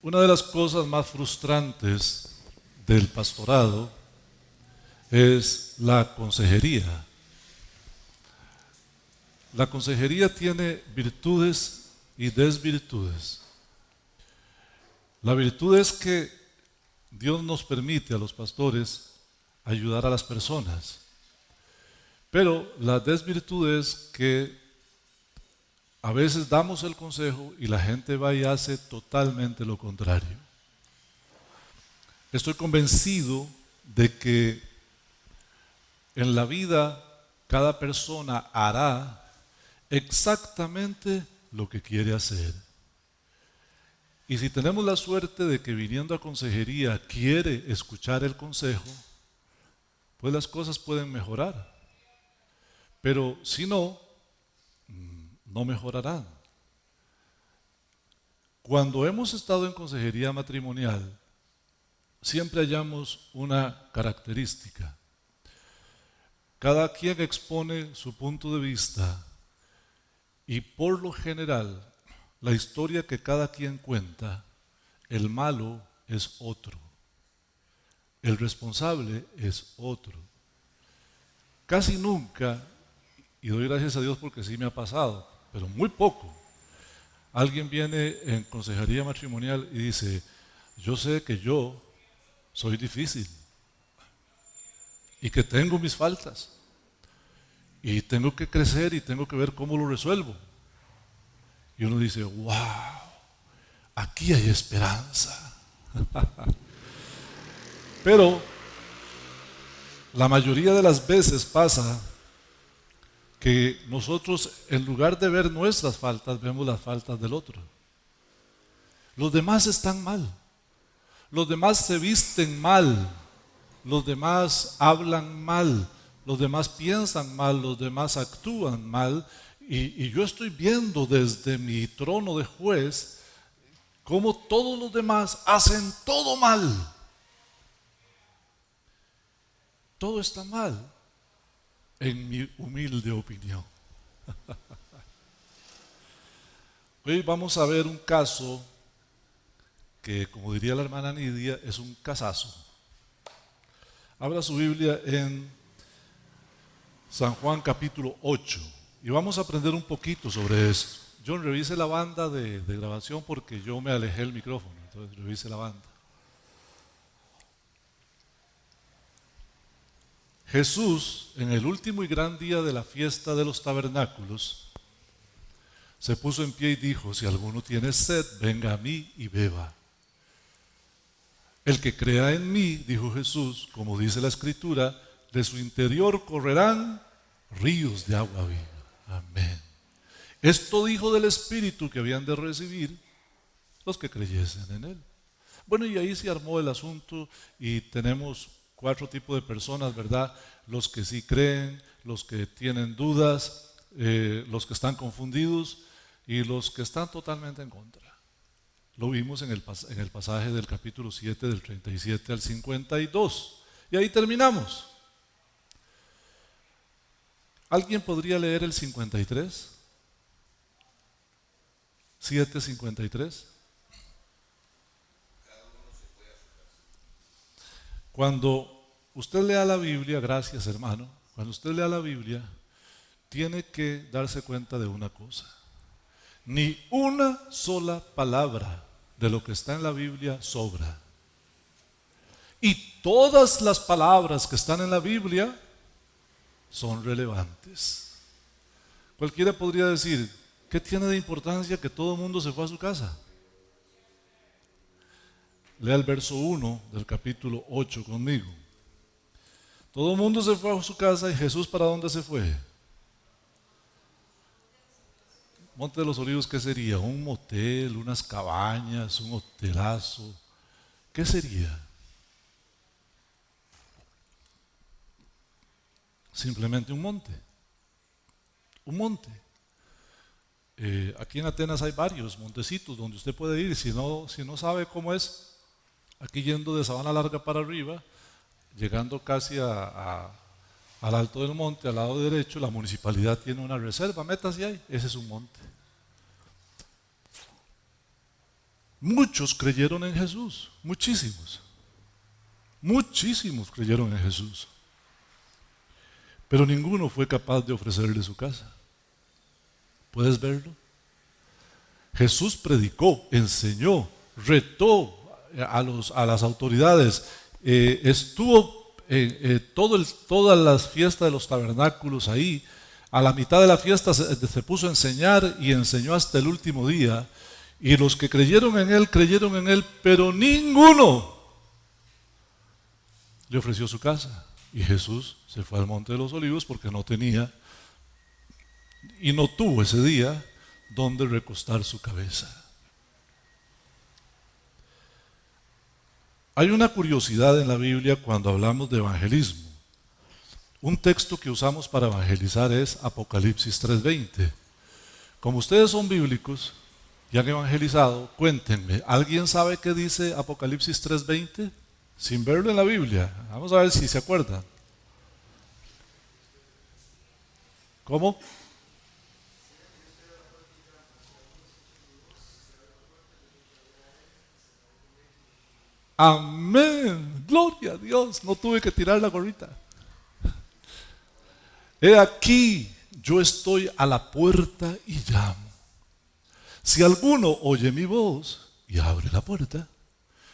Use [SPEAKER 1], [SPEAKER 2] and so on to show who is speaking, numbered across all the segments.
[SPEAKER 1] Una de las cosas más frustrantes del pastorado es la consejería. La consejería tiene virtudes y desvirtudes. La virtud es que Dios nos permite a los pastores ayudar a las personas, pero la desvirtud es que a veces damos el consejo y la gente va y hace totalmente lo contrario. Estoy convencido de que en la vida cada persona hará exactamente lo que quiere hacer. Y si tenemos la suerte de que viniendo a consejería quiere escuchar el consejo, pues las cosas pueden mejorar. Pero si no, no mejorarán. Cuando hemos estado en consejería matrimonial, siempre hallamos una característica. Cada quien expone su punto de vista y por lo general, la historia que cada quien cuenta, el malo es otro, el responsable es otro. Casi nunca, y doy gracias a Dios porque sí me ha pasado, pero muy poco, alguien viene en consejería matrimonial y dice, yo sé que yo soy difícil y que tengo mis faltas y tengo que crecer y tengo que ver cómo lo resuelvo. Y uno dice, wow, aquí hay esperanza. Pero la mayoría de las veces pasa que nosotros, en lugar de ver nuestras faltas, vemos las faltas del otro. Los demás están mal, los demás se visten mal, los demás hablan mal, los demás piensan mal, los demás actúan mal, y yo estoy viendo desde mi trono de juez cómo todos los demás hacen todo mal. Todo está mal, en mi humilde opinión. Hoy vamos a ver un caso que, como diría la hermana Nidia, es un casazo. Abra su Biblia en San Juan capítulo 8 y vamos a aprender un poquito sobre esto. John, revise la banda de grabación porque yo me alejé el micrófono, entonces revise la banda. Jesús, en el último y gran día de la fiesta de los tabernáculos, se puso en pie y dijo, si alguno tiene sed, venga a mí y beba. El que crea en mí, dijo Jesús, como dice la Escritura, de su interior correrán ríos de agua viva. Amén. Esto dijo del Espíritu que habían de recibir los que creyesen en Él. Bueno, y ahí se armó el asunto y tenemos 4 tipos de personas, ¿verdad? Los que sí creen, los que tienen dudas, los que están confundidos y los que están totalmente en contra. Lo vimos en el pasaje del capítulo 7, del 37 al 52. Y ahí terminamos. ¿Alguien podría leer el 53? 7:53. Cuando usted lea la Biblia, gracias hermano, cuando usted lea la Biblia, tiene que darse cuenta de una cosa. Ni una sola palabra de lo que está en la Biblia sobra. Y todas las palabras que están en la Biblia son relevantes. Cualquiera podría decir, ¿qué tiene de importancia que todo el mundo se fue a su casa? Lea el verso 1 del capítulo 8 conmigo. Todo el mundo se fue a su casa y Jesús, ¿para dónde se fue? Monte de los Olivos, ¿qué sería? ¿Un motel, unas cabañas, un hotelazo? ¿Qué sería? Simplemente un monte. Un monte. Aquí en Atenas hay varios montecitos donde usted puede ir. Si no sabe cómo es, aquí yendo de Sabana Larga para arriba, llegando casi al alto del monte, al lado derecho, la municipalidad tiene una reserva, métase ahí, ese es un monte. Muchos creyeron en Jesús, muchísimos. Muchísimos creyeron en Jesús. Pero ninguno fue capaz de ofrecerle su casa. ¿Puedes verlo? Jesús predicó, enseñó, retó a las autoridades, estuvo todas las fiestas de los tabernáculos ahí. A la mitad de la fiesta se puso a enseñar y enseñó hasta el último día. Y los que creyeron en él, pero ninguno le ofreció su casa. Y Jesús se fue al Monte de los Olivos porque no tenía y no tuvo ese día donde recostar su cabeza. Hay una curiosidad en la Biblia cuando hablamos de evangelismo. Un texto que usamos para evangelizar es Apocalipsis 3:20. Como ustedes son bíblicos y han evangelizado, cuéntenme, ¿alguien sabe qué dice Apocalipsis 3:20? Sin verlo en la Biblia. Vamos a ver si se acuerdan. ¿Cómo? Amén. Gloria a Dios. No tuve que tirar la gorrita. He aquí, yo estoy a la puerta y llamo. Si alguno oye mi voz y abre la puerta,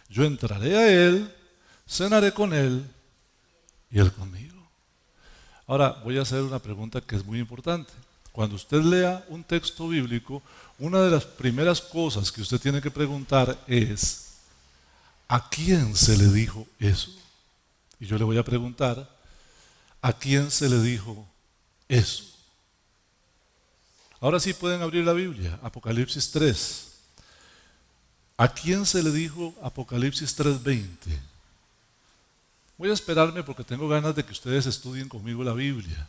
[SPEAKER 1] yo entraré a él, cenaré con él y él conmigo. Ahora voy a hacer una pregunta que es muy importante. Cuando usted lea un texto bíblico, una de las primeras cosas que usted tiene que preguntar es, ¿a quién se le dijo eso? Y yo le voy a preguntar, ¿a quién se le dijo eso? Ahora sí pueden abrir la Biblia, Apocalipsis 3. ¿A quién se le dijo Apocalipsis 3:20? Voy a esperarme porque tengo ganas de que ustedes estudien conmigo la Biblia.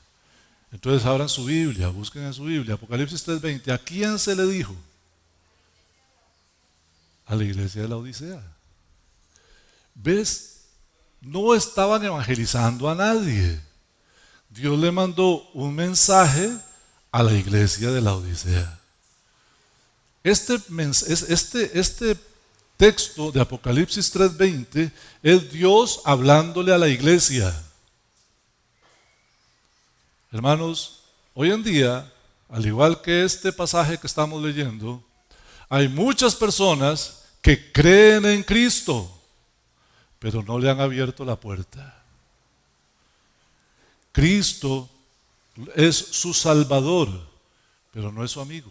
[SPEAKER 1] Entonces abran su Biblia, busquen en su Biblia, Apocalipsis 3:20. ¿A quién se le dijo? A la iglesia de la Odisea. ¿Ves? No estaban evangelizando a nadie. Dios le mandó un mensaje a la iglesia de la Odisea. Este texto de Apocalipsis 3:20 es Dios hablándole a la iglesia. Hermanos, hoy en día, al igual que este pasaje que estamos leyendo, hay muchas personas que creen en Cristo, pero no le han abierto la puerta. Cristo es su Salvador, pero no es su amigo.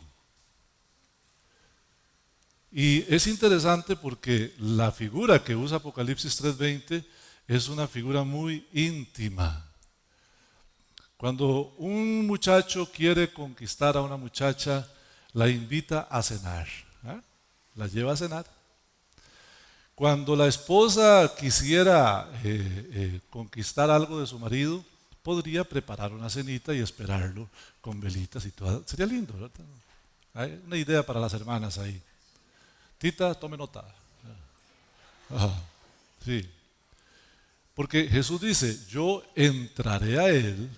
[SPEAKER 1] Y es interesante porque la figura que usa Apocalipsis 3:20 es una figura muy íntima. Cuando un muchacho quiere conquistar a una muchacha, la invita a cenar, ¿eh? La lleva a cenar. Cuando la esposa quisiera conquistar algo de su marido, podría preparar una cenita y esperarlo con velitas y todo. Sería lindo, ¿verdad? Hay una idea para las hermanas ahí. Tita, tome nota. Ajá, sí. Porque Jesús dice, yo entraré a él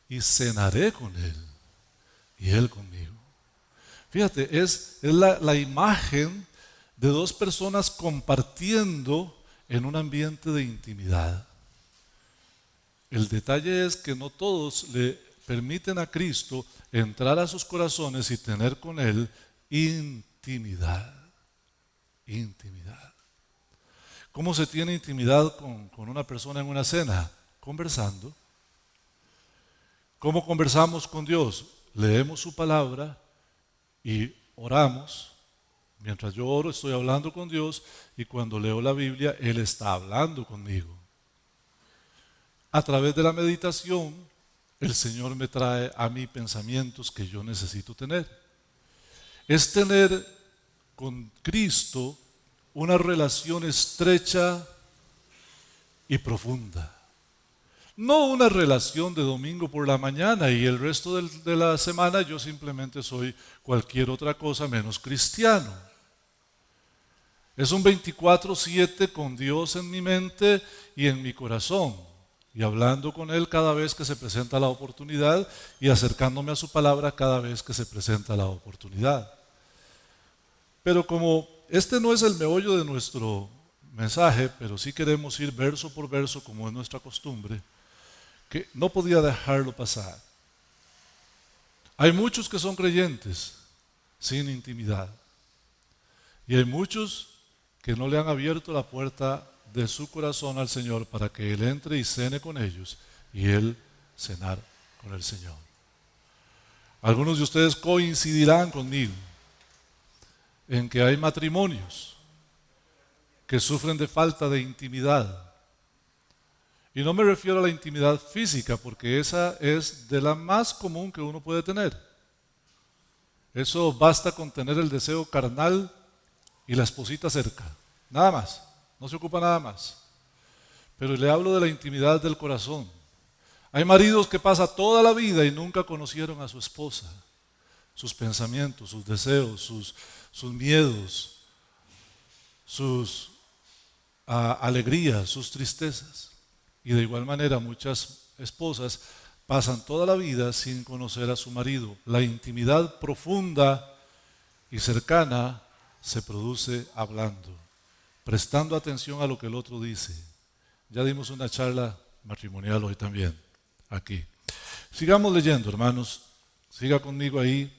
[SPEAKER 1] y cenaré con él y él conmigo. Fíjate, es la imagen de dos personas compartiendo en un ambiente de intimidad. El detalle es que no todos le permiten a Cristo entrar a sus corazones y tener con él intimidad. Intimidad. ¿Cómo se tiene intimidad con una persona en una cena? Conversando. ¿Cómo conversamos con Dios? Leemos su palabra y oramos. Mientras yo oro estoy hablando con Dios y cuando leo la Biblia Él está hablando conmigo. A través de la meditación el Señor me trae a mí pensamientos que yo necesito tener. Es tener con Cristo una relación estrecha y profunda. No una relación de domingo por la mañana y el resto de la semana yo simplemente soy cualquier otra cosa menos cristiano. Es un 24/7 con Dios en mi mente y en mi corazón y hablando con Él cada vez que se presenta la oportunidad y acercándome a su palabra cada vez que se presenta la oportunidad. Pero como este no es el meollo de nuestro mensaje, pero sí queremos ir verso por verso como es nuestra costumbre, que no podía dejarlo pasar. Hay muchos que son creyentes sin intimidad y hay muchos que no le han abierto la puerta de su corazón al Señor para que Él entre y cene con ellos y Él cenar con el Señor. Algunos de ustedes coincidirán conmigo en que hay matrimonios que sufren de falta de intimidad. Y no me refiero a la intimidad física, porque esa es de la más común que uno puede tener. Eso basta con tener el deseo carnal y la esposita cerca. Nada más, no se ocupa nada más. Pero le hablo de la intimidad del corazón. Hay maridos que pasan toda la vida y nunca conocieron a su esposa, sus pensamientos, sus deseos, sus miedos, sus alegrías, sus tristezas. Y de igual manera muchas esposas pasan toda la vida sin conocer a su marido. La intimidad profunda y cercana se produce hablando, prestando atención a lo que el otro dice. Ya dimos una charla matrimonial hoy también, aquí. Sigamos leyendo, hermanos. Siga conmigo ahí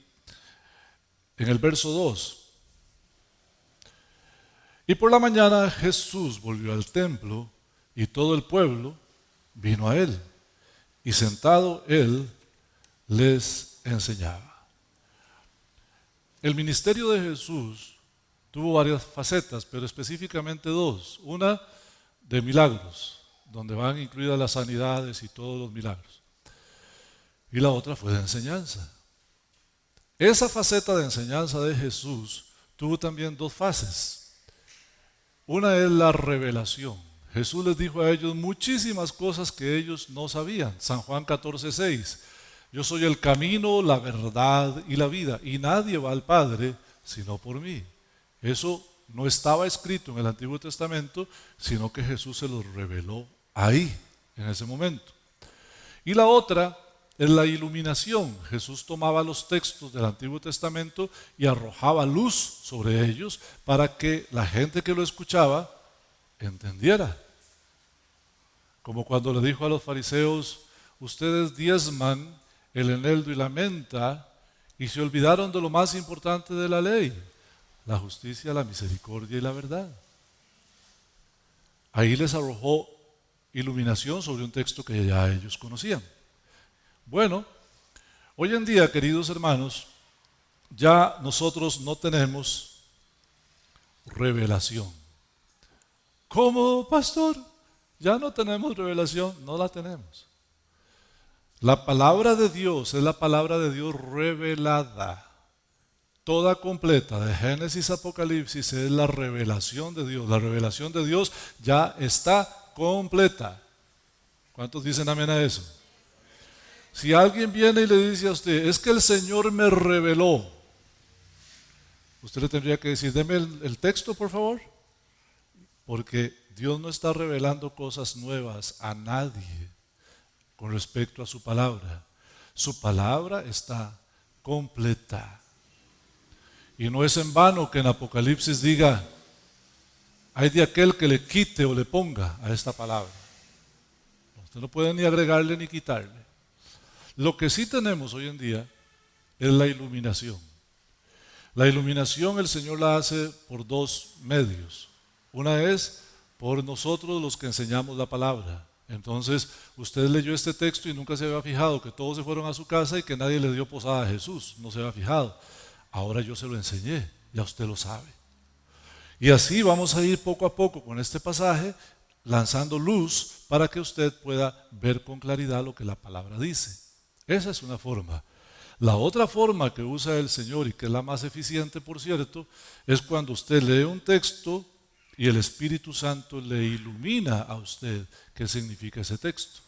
[SPEAKER 1] en el verso 2. Y por la mañana Jesús volvió al templo y todo el pueblo vino a él. Y sentado él les enseñaba. El ministerio de Jesús tuvo varias facetas, pero específicamente dos. Una de milagros, donde van incluidas las sanidades y todos los milagros. Y la otra fue de enseñanza. Esa faceta de enseñanza de Jesús tuvo también dos fases. Una es la revelación. Jesús les dijo a ellos muchísimas cosas que ellos no sabían. San Juan 14:6. Yo soy el camino, la verdad y la vida, y nadie va al Padre sino por mí. Eso no estaba escrito en el Antiguo Testamento, sino que Jesús se lo reveló ahí, en ese momento. Y la otra es la iluminación. Jesús tomaba los textos del Antiguo Testamento y arrojaba luz sobre ellos para que la gente que lo escuchaba entendiera. Como cuando le dijo a los fariseos, ustedes diezman el eneldo y la menta y se olvidaron de lo más importante de la ley, la justicia, la misericordia y la verdad. Ahí les arrojó iluminación sobre un texto que ya ellos conocían. Bueno, hoy en día, queridos hermanos, ya nosotros no tenemos revelación. ¿Cómo, pastor? Ya no tenemos revelación, no la tenemos. La palabra de Dios es la palabra de Dios revelada. Toda completa, de Génesis a Apocalipsis, es la revelación de Dios. La revelación de Dios ya está completa. ¿Cuántos dicen amén a eso? Si alguien viene y le dice a usted, es que el Señor me reveló, usted le tendría que decir, deme el texto, por favor. Porque Dios no está revelando cosas nuevas a nadie con respecto a su palabra. Su palabra está completa. Y no es en vano que en Apocalipsis diga, hay de aquel que le quite o le ponga a esta palabra. Usted no puede ni agregarle ni quitarle. Lo que sí tenemos hoy en día es la iluminación. La iluminación el Señor la hace por dos medios. Una es por nosotros los que enseñamos la palabra. Entonces, usted leyó este texto y nunca se había fijado que todos se fueron a su casa y que nadie le dio posada a Jesús. No se había fijado. Ahora yo se lo enseñé, ya usted lo sabe. Y así vamos a ir poco a poco con este pasaje, lanzando luz para que usted pueda ver con claridad lo que la palabra dice. Esa es una forma. La otra forma que usa el Señor, y que es la más eficiente, por cierto, es cuando usted lee un texto y el Espíritu Santo le ilumina a usted qué significa ese texto.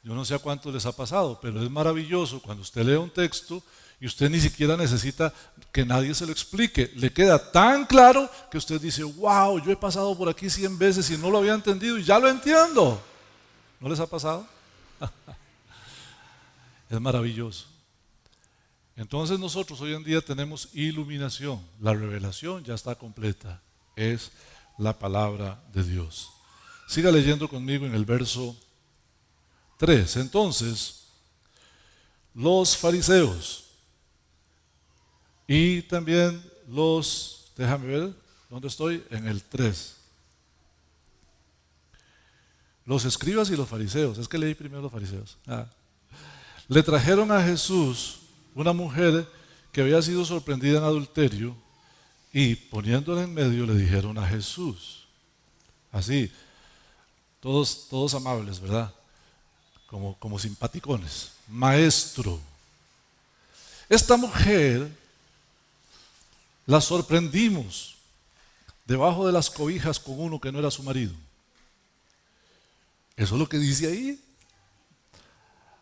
[SPEAKER 1] Yo no sé a cuántos les ha pasado, pero es maravilloso cuando usted lee un texto y usted ni siquiera necesita que nadie se lo explique. Le queda tan claro que usted dice, wow, yo he pasado por aquí 100 veces y no lo había entendido y ya lo entiendo. ¿No les ha pasado? Es maravilloso. Entonces nosotros hoy en día tenemos iluminación. La revelación ya está completa. Es la palabra de Dios. Siga leyendo conmigo en el verso 3. Entonces, los fariseos y también déjame ver, ¿dónde estoy? En el 3. Los escribas y los fariseos, es que leí primero los fariseos. Le trajeron a Jesús una mujer que había sido sorprendida en adulterio y poniéndola en medio le dijeron a Jesús, así, todos amables, ¿verdad? Como simpaticones. Maestro, esta mujer la sorprendimos debajo de las cobijas con uno que no era su marido. Eso es lo que dice ahí.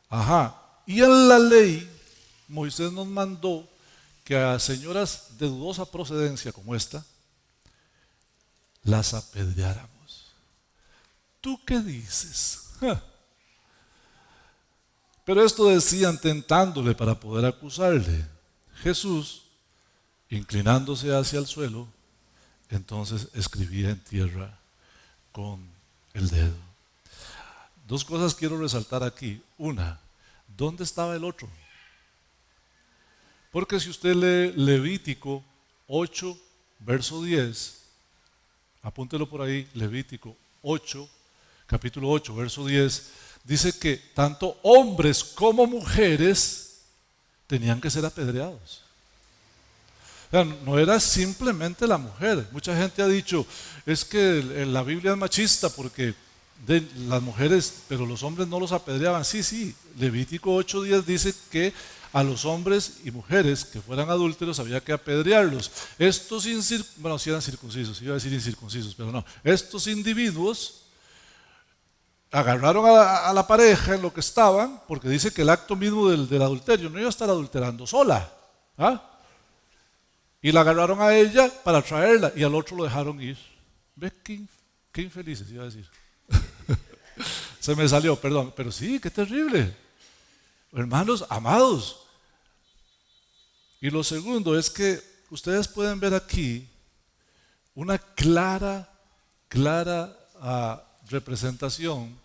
[SPEAKER 1] Ajá. Y en la ley, Moisés nos mandó que a señoras de dudosa procedencia como esta, las apedreáramos. ¿Tú qué dices? Pero esto decían tentándole para poder acusarle. Jesús, inclinándose hacia el suelo, entonces escribía en tierra con el dedo. Dos cosas quiero resaltar aquí. Una, ¿dónde estaba el otro? Porque si usted lee Levítico 8, verso 10, apúntelo por ahí, Levítico 8, capítulo 8, verso 10, dice que tanto hombres como mujeres tenían que ser apedreados. O sea, no era simplemente la mujer. Mucha gente ha dicho, es que la Biblia es machista porque de las mujeres, pero los hombres no los apedreaban. Sí, Levítico 8:10 dice que a los hombres y mujeres que fueran adúlteros había que apedrearlos. Estos si eran circuncisos, iba a decir incircuncisos, pero no. Estos individuos agarraron a la pareja en lo que estaban, porque dice que el acto mismo del adulterio no iba a estar adulterando sola. Y la agarraron a ella para traerla y al otro lo dejaron ir. ¿Ves qué infelices iba a decir? Se me salió, perdón, pero sí, qué terrible. Hermanos amados. Y lo segundo es que ustedes pueden ver aquí una clara representación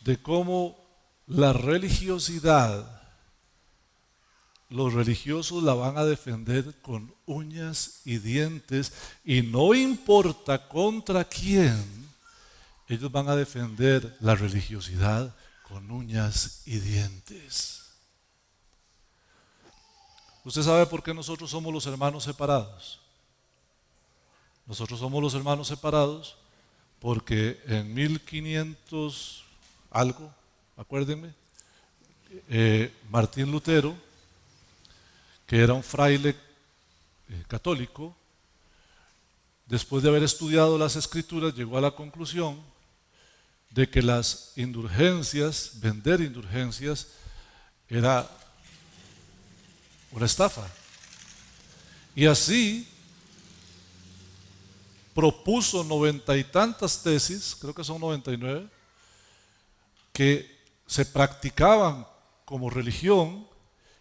[SPEAKER 1] de cómo la religiosidad, los religiosos la van a defender con uñas y dientes y no importa contra quién, ellos van a defender la religiosidad con uñas y dientes. ¿Usted sabe por qué nosotros somos los hermanos separados? Nosotros somos los hermanos separados porque en 1500 algo, acuérdenme, Martín Lutero, que era un fraile católico, después de haber estudiado las escrituras, llegó a la conclusión de que las indulgencias, vender indulgencias, era una estafa. Y así propuso 90 y tantas tesis, creo que son 99, que se practicaban como religión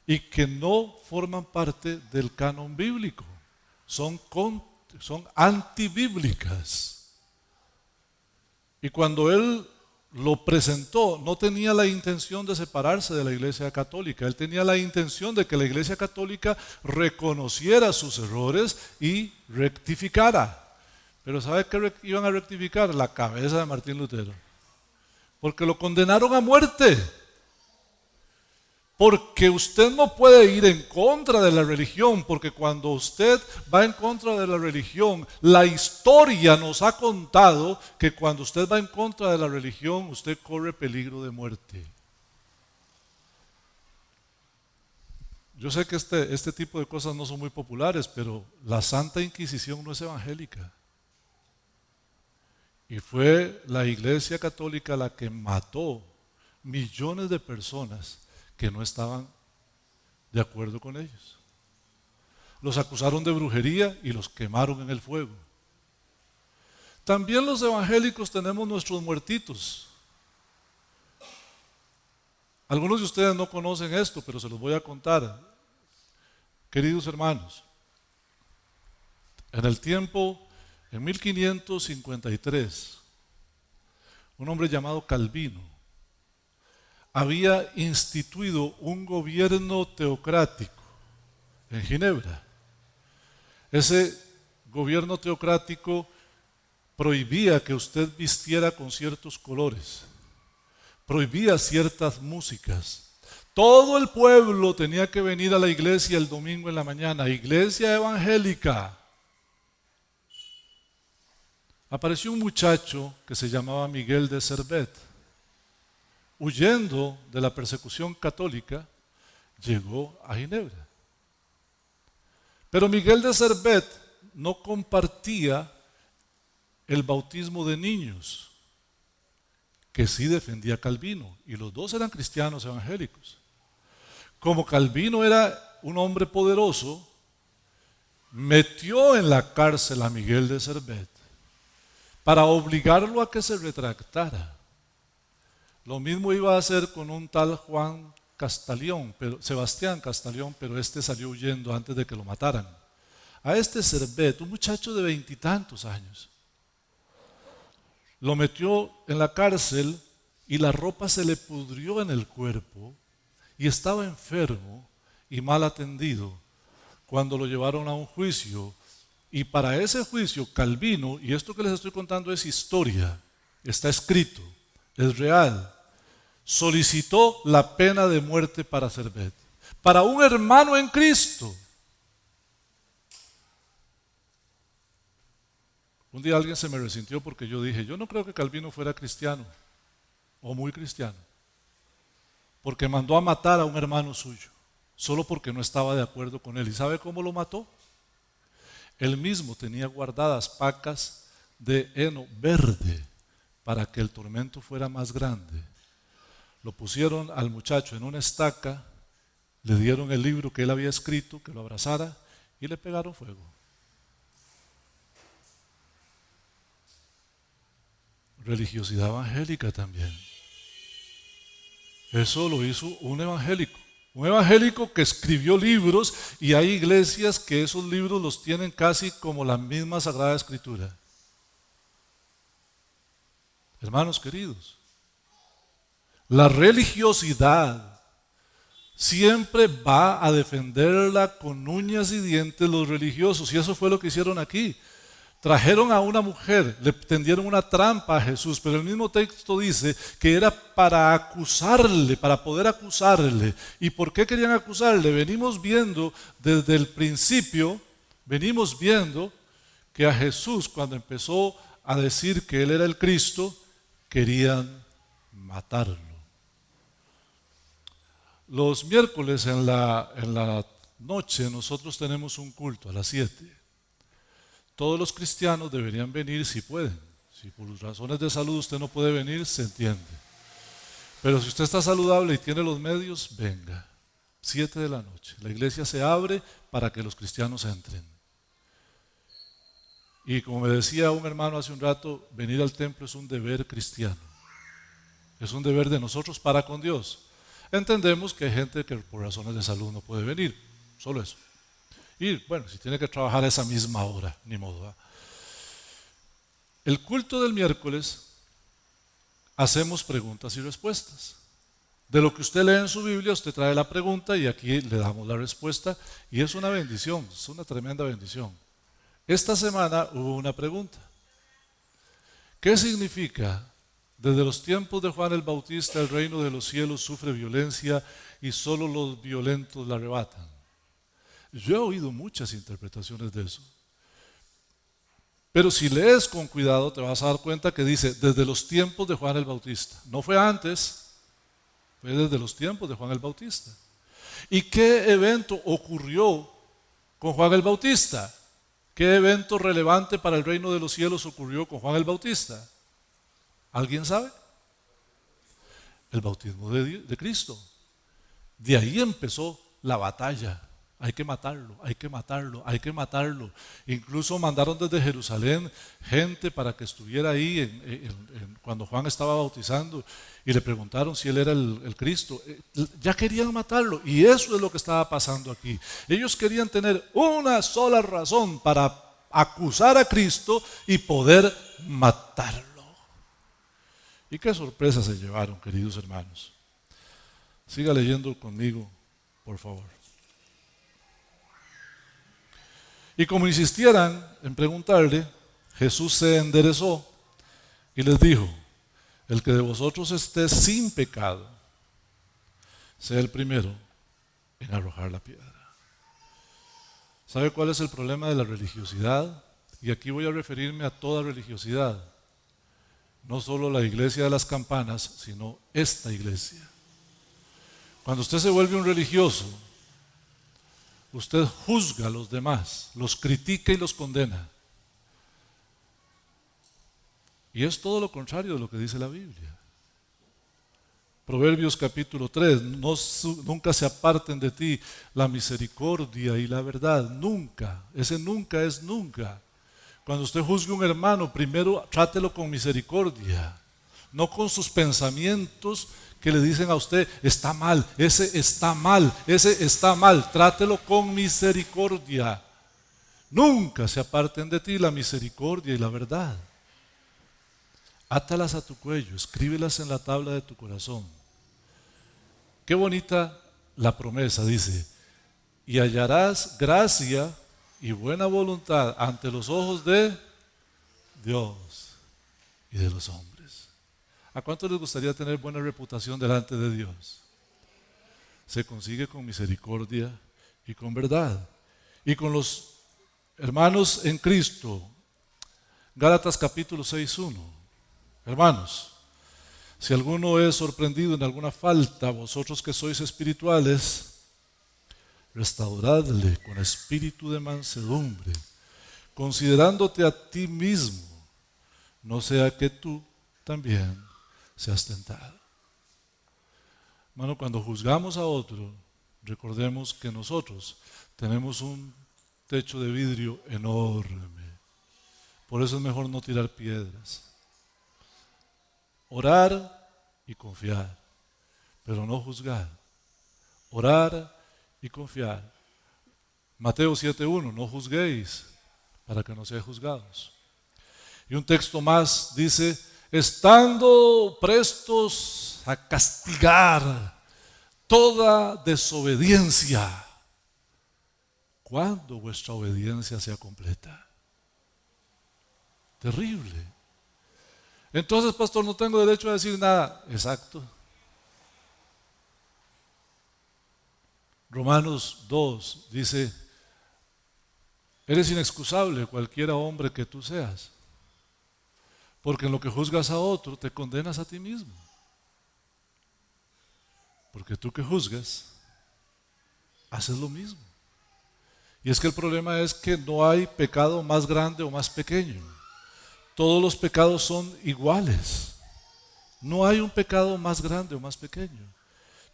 [SPEAKER 1] y que no forman parte del canon bíblico, son antibíblicas. Y cuando él lo presentó, no tenía la intención de separarse de la Iglesia Católica, él tenía la intención de que la Iglesia Católica reconociera sus errores y rectificara. Pero ¿sabe qué iban a rectificar? La cabeza de Martín Lutero. Porque lo condenaron a muerte. Porque usted no puede ir en contra de la religión, porque cuando usted va en contra de la religión, la historia nos ha contado que cuando usted va en contra de la religión, usted corre peligro de muerte. Yo sé que este tipo de cosas no son muy populares, pero la Santa Inquisición no es evangélica. Y fue la Iglesia Católica la que mató millones de personas que no estaban de acuerdo con ellos. Los acusaron de brujería y los quemaron en el fuego. También los evangélicos tenemos nuestros muertitos. Algunos de ustedes no conocen esto, pero se los voy a contar. Queridos hermanos, en el tiempo, en 1553, un hombre llamado Calvino había instituido un gobierno teocrático en Ginebra. Ese gobierno teocrático prohibía que usted vistiera con ciertos colores, prohibía ciertas músicas. Todo el pueblo tenía que venir a la iglesia el domingo en la mañana, iglesia evangélica. Apareció un muchacho que se llamaba Miguel de Servet. Huyendo de la persecución católica, llegó a Ginebra. Pero Miguel de Servet no compartía el bautismo de niños, que sí defendía Calvino, y los dos eran cristianos evangélicos. Como Calvino era un hombre poderoso, metió en la cárcel a Miguel de Servet para obligarlo a que se retractara. Lo mismo iba a hacer con un tal Sebastián Castalión, pero este salió huyendo antes de que lo mataran. A este Servet, un muchacho de 20 y tantos años, lo metió en la cárcel y la ropa se le pudrió en el cuerpo y estaba enfermo y mal atendido cuando lo llevaron a un juicio. Y para ese juicio, Calvino, y esto que les estoy contando es historia, está escrito, es real, solicitó la pena de muerte para Servet, para un hermano en Cristo. Un día alguien se me resintió porque yo dije, yo no creo que Calvino fuera cristiano o muy cristiano, porque mandó a matar a un hermano suyo, solo porque no estaba de acuerdo con él. ¿Y sabe cómo lo mató? Él mismo tenía guardadas pacas de heno verde para que el tormento fuera más grande. Lo pusieron al muchacho en una estaca, le dieron el libro que él había escrito, que lo abrazara, y le pegaron fuego. Religiosidad evangélica también. Eso lo hizo un evangélico que escribió libros, y hay iglesias que esos libros los tienen casi como la misma Sagrada Escritura. Hermanos queridos, la religiosidad siempre va a defenderla con uñas y dientes los religiosos, y eso fue lo que hicieron aquí. Trajeron a una mujer, le tendieron una trampa a Jesús, pero el mismo texto dice que era para acusarle, para poder acusarle. ¿Y por qué querían acusarle? Venimos viendo desde el principio, que a Jesús, cuando empezó a decir que Él era el Cristo, querían matarlo. Los miércoles en la noche nosotros tenemos un culto a las 7. Todos los cristianos deberían venir si pueden. Si por razones de salud usted no puede venir, se entiende. Pero si usted está saludable y tiene los medios, venga. 7 de la noche. La iglesia se abre para que los cristianos entren. Y como me decía un hermano hace un rato, venir al templo es un deber cristiano. Es un deber de nosotros para con Dios. Entendemos que hay gente que por razones de salud no puede venir. Solo eso. Y bueno, si tiene que trabajar a esa misma hora, ni modo. ¿Eh? El culto del miércoles hacemos preguntas y respuestas. De lo que usted lee en su Biblia, usted trae la pregunta y aquí le damos la respuesta, y es una bendición, es una tremenda bendición. Esta semana hubo una pregunta. ¿Qué significa? Desde los tiempos de Juan el Bautista el reino de los cielos sufre violencia y solo los violentos la arrebatan. Yo he oído muchas interpretaciones de eso. Pero si lees con cuidado te vas a dar cuenta que dice desde los tiempos de Juan el Bautista. No fue antes, fue desde los tiempos de Juan el Bautista. ¿Y qué evento ocurrió con Juan el Bautista? ¿Qué evento relevante para el reino de los cielos ocurrió con Juan el Bautista? ¿Alguien sabe? El bautismo de Cristo. De ahí empezó la batalla hay que matarlo, hay que matarlo, hay que matarlo. Incluso mandaron desde Jerusalén gente para que estuviera ahí cuando Juan estaba bautizando y le preguntaron si él era el Cristo. Ya querían matarlo y eso es lo que estaba pasando aquí. Ellos querían tener una sola razón para acusar a Cristo y poder matarlo. Y qué sorpresa se llevaron, queridos hermanos. Siga leyendo conmigo, por favor. Y como insistieran en preguntarle, Jesús se enderezó y les dijo: el que de vosotros esté sin pecado, sea el primero en arrojar la piedra. ¿Sabe cuál es el problema de la religiosidad? Y aquí voy a referirme a toda religiosidad. No solo la iglesia de las campanas, sino esta iglesia. Cuando usted se vuelve un religioso, usted juzga a los demás, los critica y los condena. Y es todo lo contrario de lo que dice la Biblia. Proverbios capítulo 3, nunca se aparten de ti la misericordia y la verdad, nunca, ese nunca es nunca. Cuando usted juzgue a un hermano, primero trátelo con misericordia, no con sus pensamientos que le dicen a usted: está mal, ese está mal, ese está mal. Trátelo con misericordia. Nunca se aparten de ti la misericordia y la verdad. Átalas a tu cuello, escríbelas en la tabla de tu corazón. Qué bonita la promesa, dice: y hallarás gracia y buena voluntad ante los ojos de Dios y de los hombres. ¿A cuánto les gustaría tener buena reputación delante de Dios? Se consigue con misericordia y con verdad. Y con los hermanos en Cristo, Gálatas capítulo 6:1. Hermanos, si alguno es sorprendido en alguna falta, vosotros que sois espirituales, restauradle con espíritu de mansedumbre, considerándote a ti mismo, no sea que tú también seas tentado. Hermano, cuando juzgamos a otro, recordemos que nosotros tenemos un techo de vidrio enorme. Por eso es mejor no tirar piedras. Orar y confiar, pero no juzgar. Orar y confiar. Mateo 7:1, no juzguéis para que no seáis juzgados. Y un texto más dice: estando prestos a castigar toda desobediencia, cuando vuestra obediencia sea completa. Terrible. Entonces, pastor, no tengo derecho a decir nada. Exacto. Romanos 2 dice: eres inexcusable cualquiera hombre que tú seas, porque en lo que juzgas a otro te condenas a ti mismo. Porque tú que juzgas, haces lo mismo. Y es que el problema es que no hay pecado más grande o más pequeño. Todos los pecados son iguales. No hay un pecado más grande o más pequeño.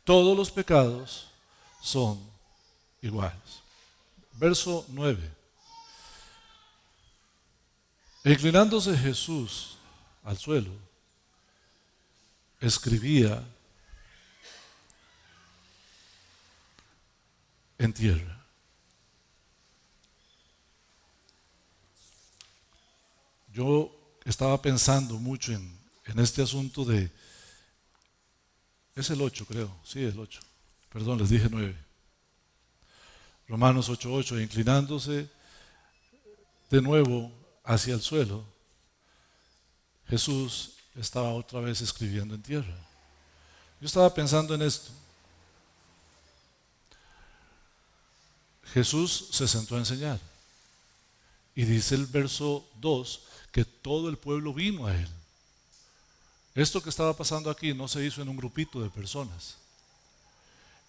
[SPEAKER 1] Todos los pecados son iguales. Verso 9. Inclinándose Jesús al suelo, escribía en tierra. Yo estaba pensando mucho en este asunto de... Es el 8, creo. Sí, el 8. Perdón, les dije 9. Romanos 8:8. Inclinándose de nuevo hacia el suelo, Jesús estaba otra vez escribiendo en tierra. Yo estaba pensando en esto. Jesús se sentó a enseñar. Y dice el verso 2 que todo el pueblo vino a él. Esto que estaba pasando aquí no se hizo en un grupito de personas.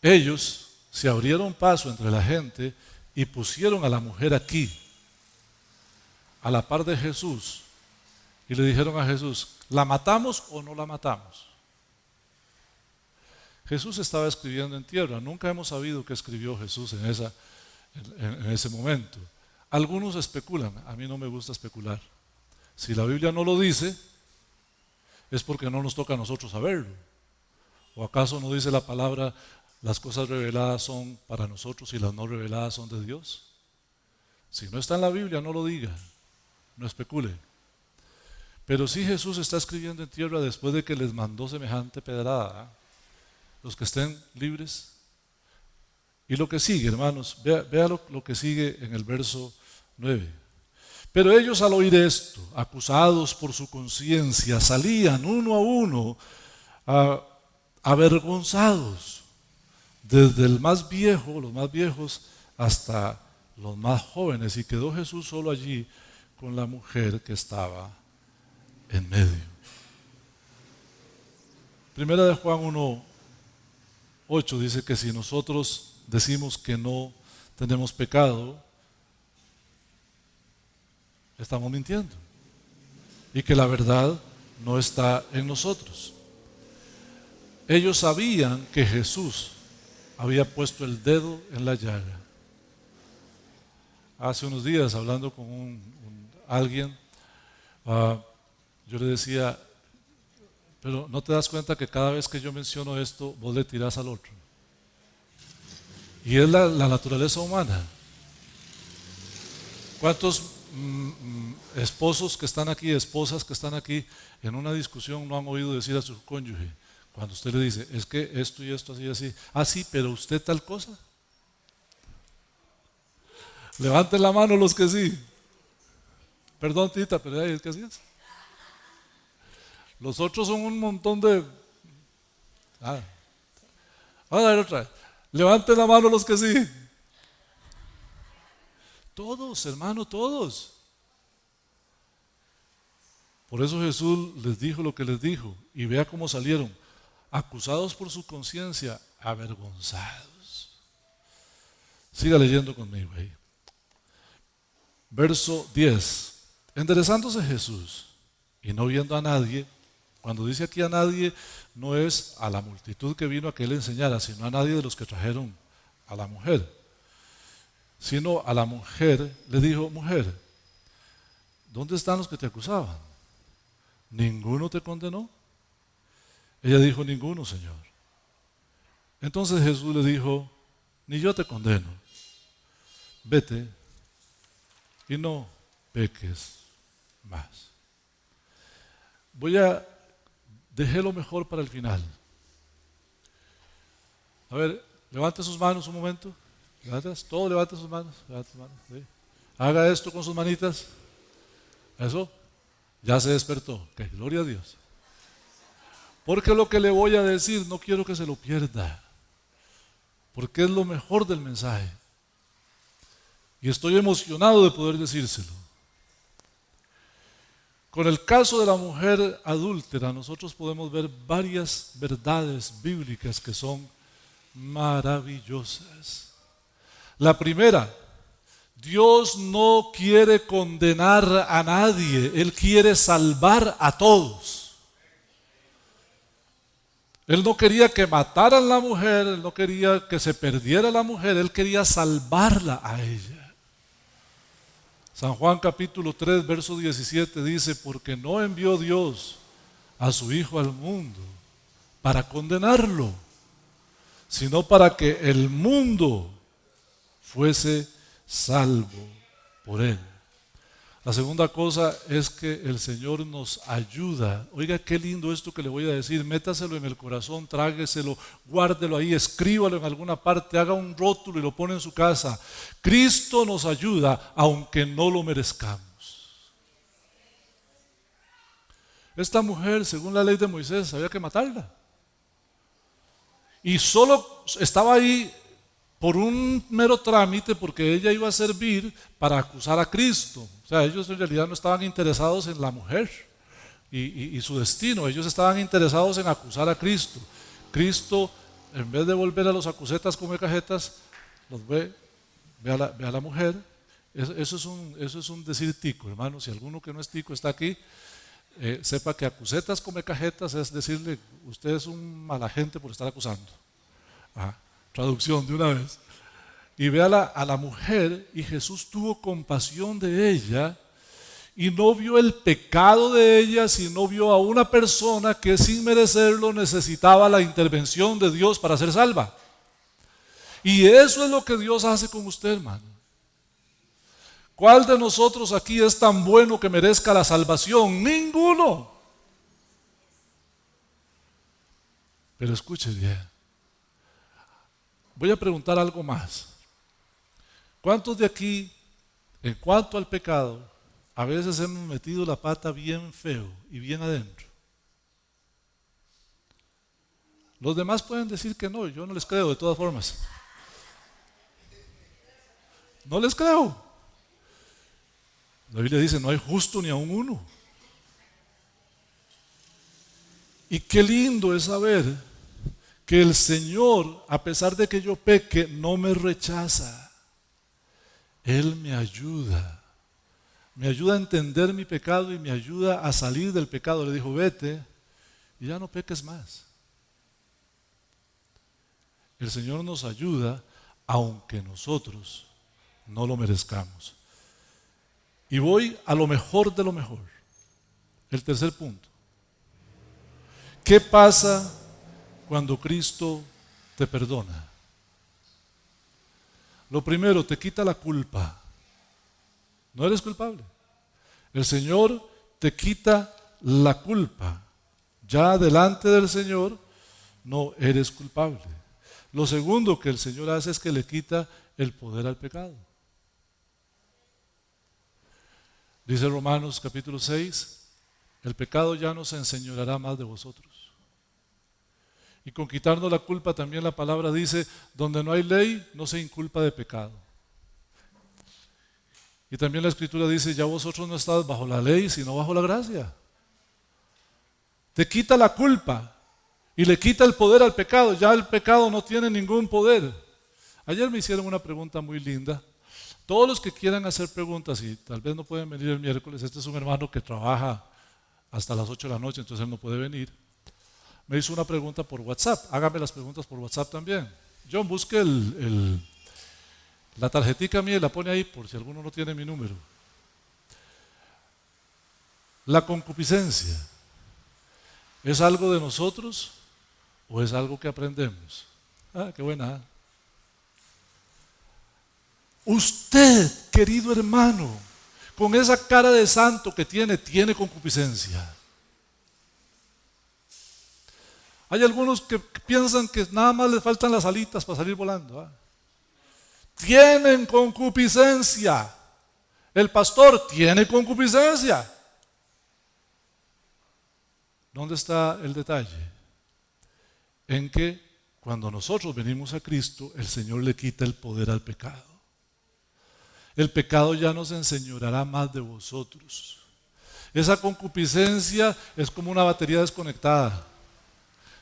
[SPEAKER 1] Ellos se abrieron paso entre la gente y pusieron a la mujer aquí, a la par de Jesús, y le dijeron a Jesús: ¿la matamos o no la matamos? Jesús estaba escribiendo en tierra. Nunca hemos sabido qué escribió Jesús en esa en ese momento. Algunos especulan, a mí no me gusta especular. Si la Biblia no lo dice, es porque no nos toca a nosotros saberlo. ¿O acaso no dice la palabra, las cosas reveladas son para nosotros y las no reveladas son de Dios? Si no está en la Biblia, no lo diga, no especule. Pero sí Jesús está escribiendo en tierra después de que les mandó semejante pedrada. Los que estén libres. Y lo que sigue, hermanos, vea lo que sigue en el verso 9. Pero ellos al oír esto, acusados por su conciencia, salían uno a uno avergonzados, desde el más viejo, los más viejos, hasta los más jóvenes. Y quedó Jesús solo allí con la mujer que estaba en medio. Primera de Juan 1:8 dice que si nosotros decimos que no tenemos pecado, estamos mintiendo y que la verdad no está en nosotros. Ellos sabían que Jesús había puesto el dedo en la llaga. Hace unos días, hablando con alguien, yo le decía, pero ¿no te das cuenta que cada vez que yo menciono esto, vos le tirás al otro? Y es la naturaleza humana. ¿Cuántos esposos que están aquí, esposas que están aquí, en una discusión no han oído decir a su cónyuge, cuando usted le dice, es que esto y esto, así y así, ah sí, pero usted tal cosa? Levanten la mano los que sí. Perdón, tita, pero es que así es. Los otros son un montón de... Vamos a ver otra vez. Levanten la mano los que sí. Todos, hermano, todos. Por eso Jesús les dijo lo que les dijo. Y vea cómo salieron. Acusados por su conciencia, avergonzados. Siga leyendo conmigo ahí. Verso 10. Enderezándose Jesús y no viendo a nadie. Cuando dice aquí a nadie, no es a la multitud que vino a que él enseñara, sino a nadie de los que trajeron a la mujer. Sino a la mujer le dijo, mujer, ¿dónde están los que te acusaban? ¿Ninguno te condenó? Ella dijo, ninguno, Señor. Entonces Jesús le dijo, ni yo te condeno. Vete y no peques más. Dejé lo mejor para el final. A ver, levante sus manos un momento. Todo levante sus manos. ¿Sí? Haga esto con sus manitas. Eso. Ya se despertó. Okay, gloria a Dios. Porque lo que le voy a decir no quiero que se lo pierda. Porque es lo mejor del mensaje. Y estoy emocionado de poder decírselo. Con el caso de la mujer adúltera, nosotros podemos ver varias verdades bíblicas que son maravillosas. La primera, Dios no quiere condenar a nadie, Él quiere salvar a todos. Él no quería que mataran a la mujer, Él no quería que se perdiera la mujer, Él quería salvarla a ella. San Juan capítulo 3, verso 17 dice, porque no envió Dios a su Hijo al mundo para condenarlo, sino para que el mundo fuese salvo por él. La segunda cosa es que el Señor nos ayuda. Oiga, qué lindo esto que le voy a decir. Métaselo en el corazón, trágueselo, guárdelo ahí, escríbalo en alguna parte, haga un rótulo y lo pone en su casa. Cristo nos ayuda aunque no lo merezcamos. Esta mujer, según la ley de Moisés, había que matarla. Y solo estaba ahí por un mero trámite, porque ella iba a servir para acusar a Cristo. O sea, ellos en realidad no estaban interesados en la mujer y su destino, ellos estaban interesados en acusar a Cristo. Cristo, en vez de volver a los acusetas come cajetas, los ve a la mujer. Eso es un decir tico, hermano. Si alguno que no es tico está aquí, sepa que acusetas come cajetas es decirle, usted es un mala gente por estar acusando. Traducción de una vez. y ve a la mujer, y Jesús tuvo compasión de ella y no vio el pecado de ella, sino vio a una persona que sin merecerlo necesitaba la intervención de Dios para ser salva. Y eso es lo que Dios hace con usted, hermano. ¿Cuál de nosotros aquí es tan bueno que merezca la salvación? Ninguno. Pero escuche bien. Voy a preguntar algo más. ¿Cuántos de aquí, en cuanto al pecado, a veces hemos metido la pata bien feo y bien adentro? Los demás pueden decir que no, yo no les creo de todas formas. No les creo. La Biblia dice, no hay justo ni aun uno. Y qué lindo es saber que el Señor, a pesar de que yo peque, no me rechaza. Él me ayuda a entender mi pecado y me ayuda a salir del pecado. Le dijo, vete y ya no peques más. El Señor nos ayuda aunque nosotros no lo merezcamos. Y voy a lo mejor de lo mejor. El tercer punto. ¿Qué pasa cuando Cristo te perdona? Lo primero, te quita la culpa. No eres culpable. El Señor te quita la culpa. Ya delante del Señor no eres culpable. Lo segundo que el Señor hace es que le quita el poder al pecado. Dice Romanos capítulo 6, el pecado ya no se enseñoreará más de vosotros. Y con quitarnos la culpa también la palabra dice, donde no hay ley no se inculpa de pecado. Y también la Escritura dice, ya vosotros no estáis bajo la ley, sino bajo la gracia. Te quita la culpa y le quita el poder al pecado. Ya el pecado no tiene ningún poder. Ayer me hicieron una pregunta muy linda. Todos los que quieran hacer preguntas y tal vez no pueden venir el miércoles, este es un hermano que trabaja hasta las 8 de la noche, entonces él no puede venir. Me hizo una pregunta por WhatsApp. Hágame las preguntas por WhatsApp también. John, busque la tarjetica mía y la pone ahí por si alguno no tiene mi número. La concupiscencia, ¿es algo de nosotros o es algo que aprendemos? Ah, qué buena. Usted, querido hermano, con esa cara de santo que tiene concupiscencia. Hay algunos que piensan que nada más les faltan las alitas para salir volando. Tienen concupiscencia. El pastor tiene concupiscencia. ¿Dónde está el detalle? En que cuando nosotros venimos a Cristo, el Señor le quita el poder al pecado. El pecado ya no se enseñoreará más de vosotros. Esa concupiscencia es como una batería desconectada.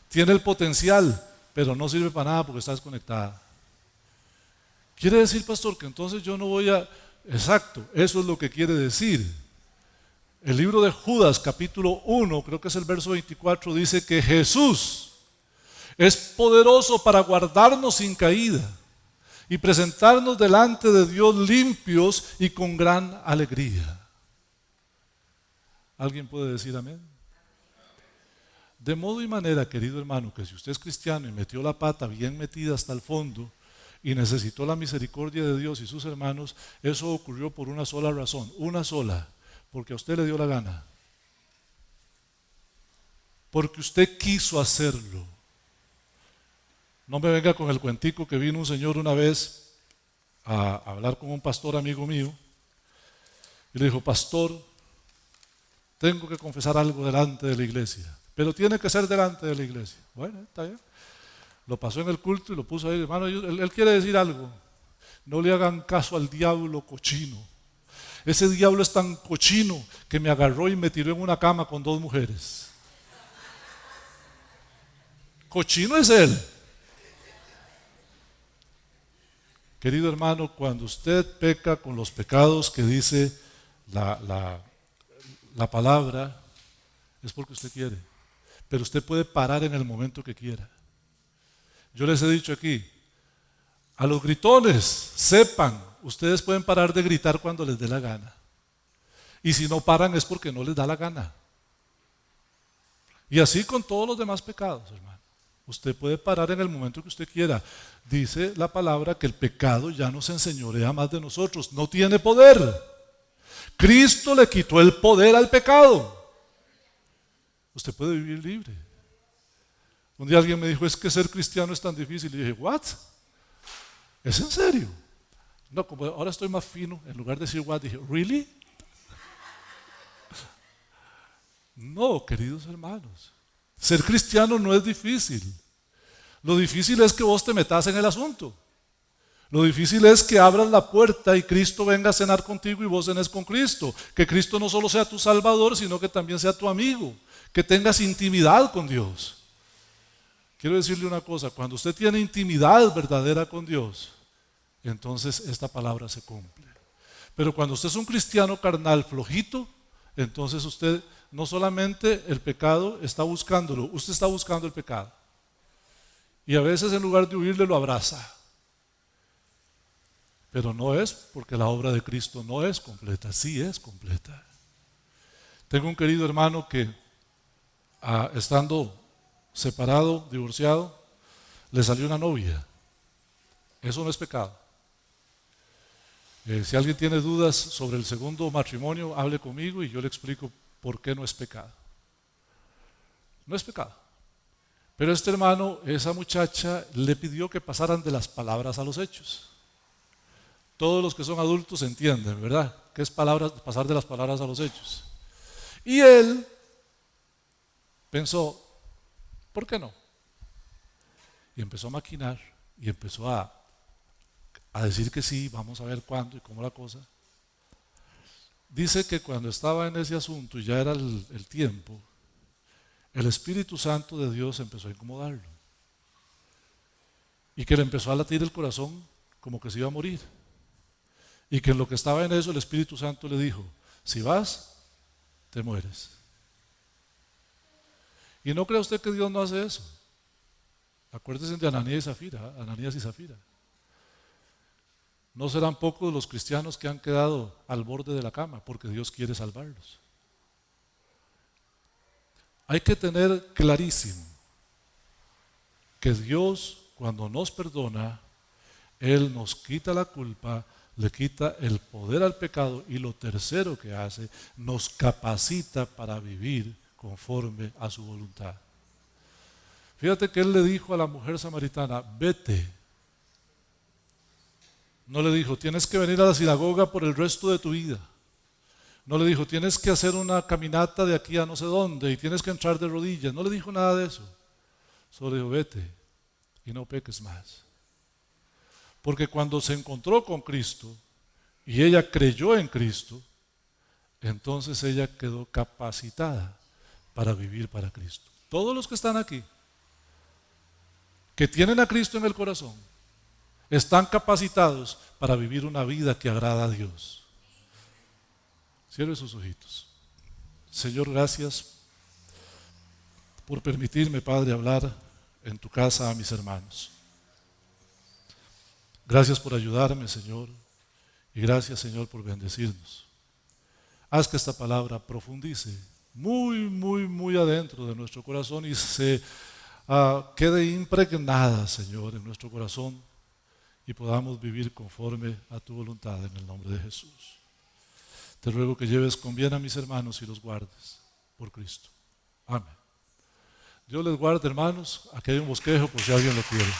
[SPEAKER 1] Tiene el potencial, pero no sirve para nada porque está desconectada. Quiere decir, pastor, que entonces yo no voy a... Exacto, eso es lo que quiere decir. El libro de Judas, capítulo 1, creo que es el verso 24, dice que Jesús es poderoso para guardarnos sin caída y presentarnos delante de Dios limpios y con gran alegría. ¿Alguien puede decir amén? De modo y manera, querido hermano, que si usted es cristiano y metió la pata bien metida hasta el fondo y necesitó la misericordia de Dios y sus hermanos, eso ocurrió por una sola razón, una sola, porque a usted le dio la gana, porque usted quiso hacerlo. No me venga con el cuentico que vino un señor una vez a hablar con un pastor amigo mío y le dijo, pastor, tengo que confesar algo delante de la iglesia, pero tiene que ser delante de la iglesia. Bueno, está bien. Lo pasó en el culto y lo puso ahí, hermano, él quiere decir algo. No le hagan caso al diablo cochino. Ese diablo es tan cochino que me agarró y me tiró en una cama con 2 mujeres. Cochino es él. Querido hermano, cuando usted peca con los pecados que dice la palabra, es porque usted quiere. Pero usted puede parar en el momento que quiera. Yo les he dicho aquí, A los gritones, sepan, ustedes pueden parar de gritar cuando les dé la gana. Y si no paran es porque no les da la gana. Y así con todos los demás pecados, hermano. Usted puede parar en el momento que usted quiera. Dice la palabra que el pecado ya no se enseñorea más de nosotros, no tiene poder. Cristo le quitó el poder al pecado. Usted puede vivir libre. Un día alguien me dijo, es que ser cristiano es tan difícil. Y yo dije, ¿what? ¿Es en serio? No, como ahora estoy más fino, en lugar de decir what, dije, ¿really? No, queridos hermanos. Ser cristiano no es difícil. Lo difícil es que vos te metas en el asunto. Lo difícil es que abras la puerta y Cristo venga a cenar contigo y vos cenes con Cristo. Que Cristo no solo sea tu Salvador, sino que también sea tu amigo. Que tengas intimidad con Dios. Quiero decirle una cosa, cuando usted tiene intimidad verdadera con Dios, entonces esta palabra se cumple. Pero cuando usted es un cristiano carnal flojito, entonces usted no solamente el pecado está buscándolo, usted está buscando el pecado. Y a veces en lugar de huirle lo abraza. Pero no es porque la obra de Cristo no es completa, sí es completa. Tengo un querido hermano que estando separado, divorciado, le salió una novia. Eso no es pecado. Si alguien tiene dudas sobre el segundo matrimonio, hable conmigo y yo le explico por qué no es pecado. No es pecado. Pero este hermano, esa muchacha le pidió que pasaran de las palabras a los hechos. Todos los que son adultos entienden, ¿verdad? ¿Qué es pasar de las palabras a los hechos? Y él pensó, ¿por qué no? Y empezó a maquinar y empezó a decir que sí, vamos a ver cuándo y cómo la cosa. Dice que cuando estaba en ese asunto y ya era el tiempo, el Espíritu Santo de Dios empezó a incomodarlo. Y que le empezó a latir el corazón como que se iba a morir. Y que en lo que estaba en eso el Espíritu Santo le dijo, si vas, te mueres. Y no crea usted que Dios no hace eso. Acuérdese de Ananías y Zafira. No serán pocos los cristianos que han quedado al borde de la cama porque Dios quiere salvarlos. Hay que tener clarísimo que Dios, cuando nos perdona, Él nos quita la culpa, le quita el poder al pecado y lo tercero que hace, nos capacita para vivir conforme a su voluntad. Fíjate que Él le dijo a la mujer samaritana, vete. No le dijo, tienes que venir a la sinagoga por el resto de tu vida. No le dijo, tienes que hacer una caminata de aquí a no sé dónde y tienes que entrar de rodillas. No le dijo nada de eso. Solo le dijo, vete y no peques más. Porque cuando se encontró con Cristo y ella creyó en Cristo, entonces ella quedó capacitada para vivir para Cristo. Todos los que están aquí, que tienen a Cristo en el corazón, están capacitados para vivir una vida que agrada a Dios. Cierre sus ojitos. Señor, gracias por permitirme, Padre, hablar en tu casa a mis hermanos. Gracias por ayudarme, Señor, y gracias, Señor, por bendecirnos. Haz que esta palabra profundice muy, muy, muy adentro de nuestro corazón y se quede impregnada, Señor, en nuestro corazón y podamos vivir conforme a tu voluntad en el nombre de Jesús. Te ruego que lleves con bien a mis hermanos y los guardes por Cristo. Amén. Dios les guarde, hermanos. Aquí hay un bosquejo por si alguien lo quiere.